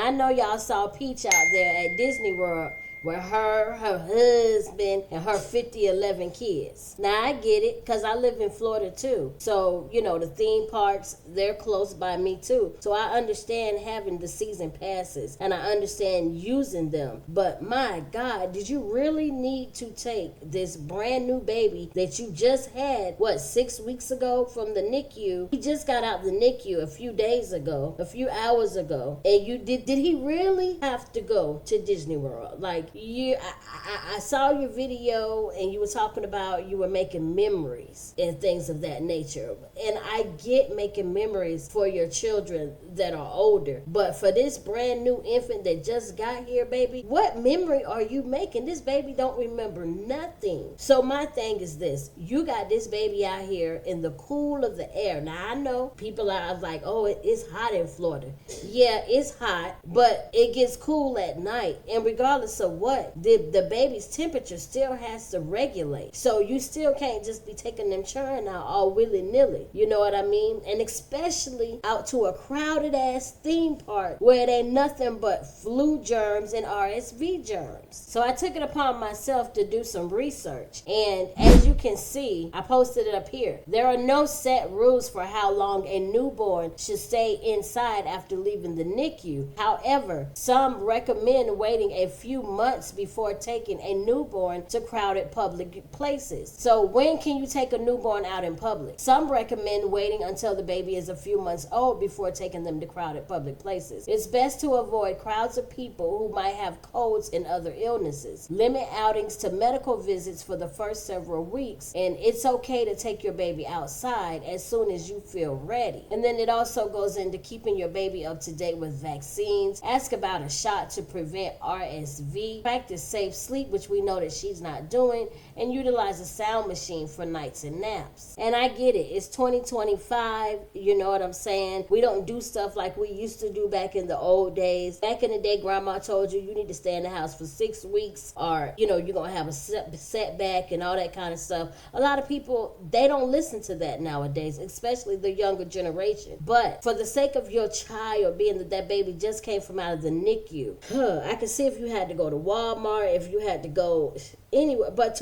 Now I know y'all saw Peach out there at Disney World with her husband, and her 11 kids. Now I get it, because I live in Florida too. So, the theme parks, they're close by me too. So I understand having the season passes, and I understand using them. But my God, did you really need to take this brand new baby that you just had, 6 weeks ago from the NICU? He just got out the NICU a few days ago, a few hours ago. And did he really have to go to Disney World? Like, I saw your video, and you were talking about you were making memories and things of that nature. And I get making memories for your children that are older. But for this brand new infant that just got here, baby, what memory are you making? This baby don't remember nothing. So my thing is this. You got this baby out here in the cool of the air. Now, I know people are like, oh, it's hot in Florida. Yeah, it's hot, but it gets cool at night. And regardless of what, the baby's temperature still has to regulate. So you still can't just be taking them children out all willy-nilly. You know what I mean? And especially out to a crowded ass theme park where it ain't nothing but flu germs and RSV germs. So I took it upon myself to do some research. And as you can see, I posted it up here. There are no set rules for how long a newborn should stay inside after leaving the NICU. However, some recommend waiting a few months before taking a newborn to crowded public places. So when can you take a newborn out in public? Some recommend waiting until the baby is a few months old before taking them to crowded public places. It's best to avoid crowds of people who might have colds and other illnesses. Limit outings to medical visits for the first several weeks, and it's okay to take your baby outside as soon as you feel ready. And then it also goes into keeping your baby up to date with vaccines. Ask about a shot to prevent RSV. Practice safe sleep, which we know that she's not doing, and utilize a sound machine for nights and naps. And I get it. It's 2025. You know what I'm saying? We don't do stuff like we used to do back in the old days. Back in the day, grandma told you need to stay in the house for 6 weeks, or, you're going to have a setback and all that kind of stuff. A lot of people, they don't listen to that nowadays, especially the younger generation. But for the sake of your child, being that baby just came from out of the NICU, I can see if you had to go to Walmart, if you had to go anywhere, but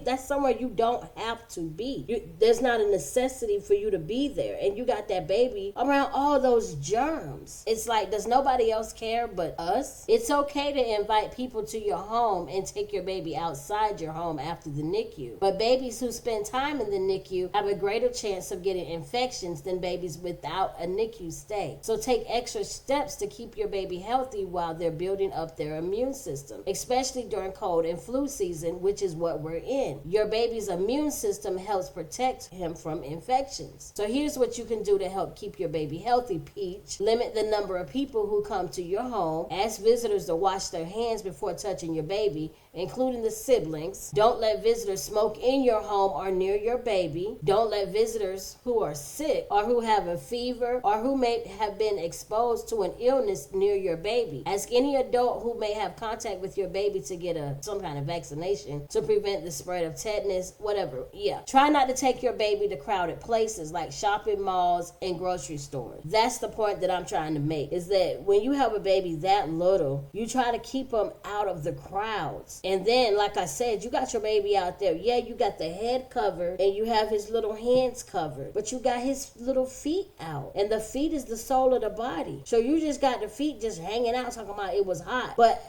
that's somewhere you don't have to be. There's not a necessity for you to be there, and you got that baby around all those germs. It's like, does nobody else care but us? It's okay to invite people to your home and take your baby outside your home after the NICU, but babies who spend time in the NICU have a greater chance of getting infections than babies without a NICU stay. So take extra steps to keep your baby healthy while they're building up their immune system, especially during cold and flu season, which is what we're in. Your baby's immune system helps protect him from infections. So here's what you can do to help keep your baby healthy, Peach. Limit the number of people who come to your home. Ask visitors to wash their hands before touching your baby, including the siblings. Don't let visitors smoke in your home or near your baby. Don't let visitors who are sick or who have a fever or who may have been exposed to an illness near your baby. Ask any adult who may have contact with your baby to get some kind of vaccination to prevent the spread of tetanus, whatever. Yeah. Try not to take your baby to crowded places like shopping malls and grocery stores. That's the point that I'm trying to make, is that when you have a baby that little, you try to keep them out of the crowds. And then, like I said, you got your baby out there. Yeah, you got the head covered and you have his little hands covered, but you got his little feet out. And the feet is the soul of the body. So you just got the feet just hanging out talking about it was hot. But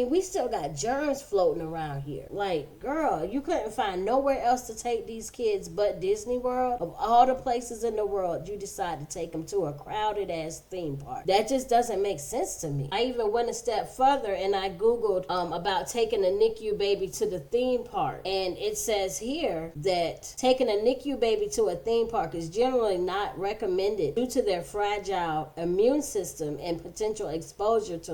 we still got germs floating around here. Like, girl, you couldn't find nowhere else to take these kids but Disney World. Of all the places in the world, you decide to take them to a crowded ass theme park. That just doesn't make sense to me. I even went a step further and I Googled about taking a NICU baby to the theme park. And it says here that taking a NICU baby to a theme park is generally not recommended due to their fragile immune system and potential exposure to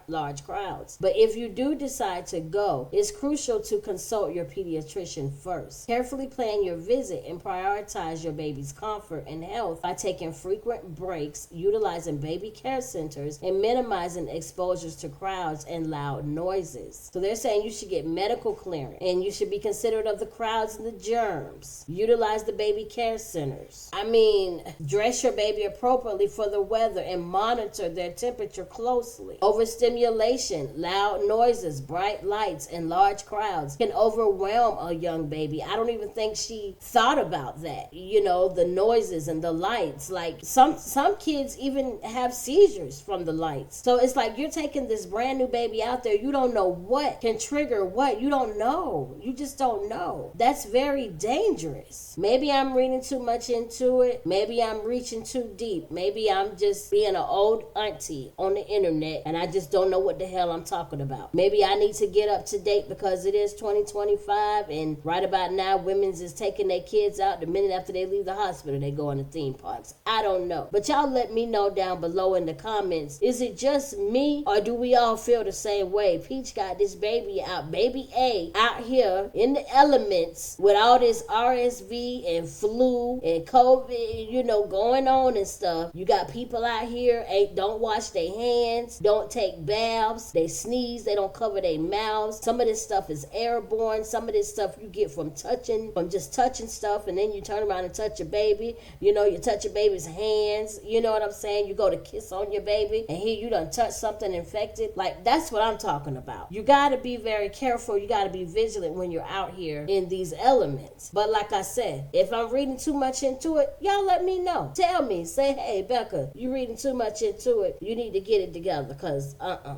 large crowds. But if you do decide to go, So it's crucial to consult your pediatrician first. Carefully plan your visit and prioritize your baby's comfort and health by taking frequent breaks, utilizing baby care centers, and minimizing exposures to crowds and loud noises. So they're saying you should get medical clearance and you should be considerate of the crowds and the germs. Utilize the baby care centers. I mean, dress your baby appropriately for the weather and monitor their temperature closely. Overstimulation, loud noises, bright lights, and large crowds can overwhelm a young baby. I don't even think she thought about that. You know, the noises and the lights. Like some kids even have seizures from the lights. So it's like you're taking this brand new baby out there. You don't know what can trigger what. You don't know. You just don't know. That's very dangerous. Maybe I'm reading too much into it. Maybe I'm reaching too deep. Maybe I'm just being an old auntie on the internet and I just don't know what the hell I'm talking about. Maybe I need to get up to date because it is 2025 and right about now women's is taking their kids out the minute after they leave the hospital. They go into theme parks. I don't know. But y'all let me know down below in the comments. Is it just me or do we all feel the same way? Peach got this baby out, baby A, out here in the elements with all this RSV and flu and COVID, you know, going on and stuff. You got people out here don't wash their hands, don't take baths, they sneeze, they don't cover their mouths. Some of this stuff is airborne. Some of this stuff you get from just touching stuff, and then you turn around and touch your baby. You know, you touch your baby's hands. You know what I'm saying? You go to kiss on your baby, and here you done touch something infected. Like, that's what I'm talking about. You got to be very careful. You got to be vigilant when you're out here in these elements. But like I said, if I'm reading too much into it, y'all let me know. Tell me. Say, hey, Becca, you reading too much into it. You need to get it together because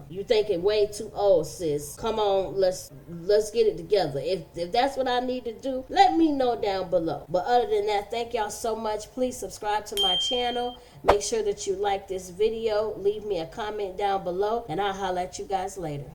you thinking way too old, sis. Come on, let's get it together. If that's what I need to do, let me know down below. But other than that, thank y'all so much. Please subscribe to my channel. Make sure that you like this video. Leave me a comment down below, and I'll holler at you guys later.